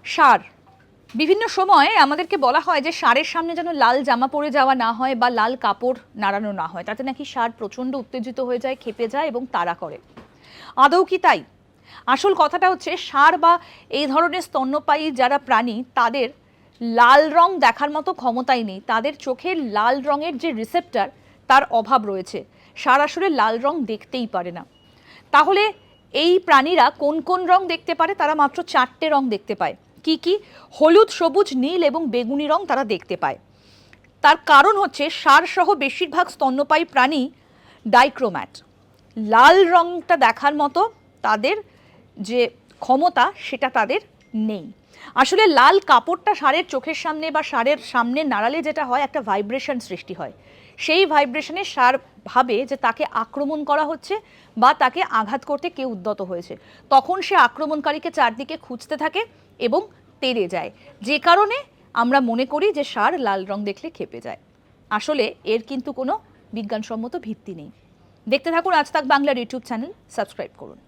সার, বিভিন্ন সময় আমাদেরকে বলা হয় যে সারের সামনে যেন লাল জামা পরে যাওয়া না হয় বা লাল কাপড় নাড়ানো না হয়, তাতে নাকি সার প্রচণ্ড উত্তেজিত হয়ে যায়, ক্ষেপে যায় এবং তাড়া করে। আদৌ কি তাই? আসল কথাটা হচ্ছে ষাঁড় বা এই ধরনের স্তন্যপায়ী যারা প্রাণী, তাদের লাল রং দেখার মতো ক্ষমতাই নেই। তাদের চোখের লাল রঙের যে রিসেপ্টর, তার অভাব রয়েছে। ষাঁড় আসলে লাল রং দেখতেই পারে না। তাহলে এই প্রাণীরা কোন কোন রং দেখতে পারে? তারা মাত্র 4টে রং দেখতে পায়। কি কি? হলুদ, সবুজ, নীল এবং বেগুনি রং তারা দেখতে পায়। তার কারণ হচ্ছে ষাঁড় সহ বেশিরভাগ স্তন্যপায়ী প্রাণী ডাইক্রোম্যাট। লাল রংটা দেখার মতো তাদের যে ক্ষমতা, সেটা তাদের নেই। আসলে লাল কাপড়টা ষাঁড়ের চোখের সামনে বা ষাঁড়ের সামনে নাড়ালে যেটা হয়, একটা ভাইব্রেশন সৃষ্টি হয়। সেই ভাইব্রেশনে ষাঁড় ভাবে যে তাকে আক্রমণ করা হচ্ছে বা তাকে আঘাত করতে কেউ উদ্যত হয়েছে। তখন সে আক্রমণকারীকে চারদিকে খুঁজতে থাকে এবং তেড়ে যায়, যে কারণে আমরা মনে করি যে ষাঁড় লাল রং দেখলে ক্ষেপে যায়। আসলে এর কিন্তু কোনো বিজ্ঞানসম্মত ভিত্তি নেই। দেখতে থাকুন আজ তাক বাংলার ইউটিউব চ্যানেল, সাবস্ক্রাইব করুন।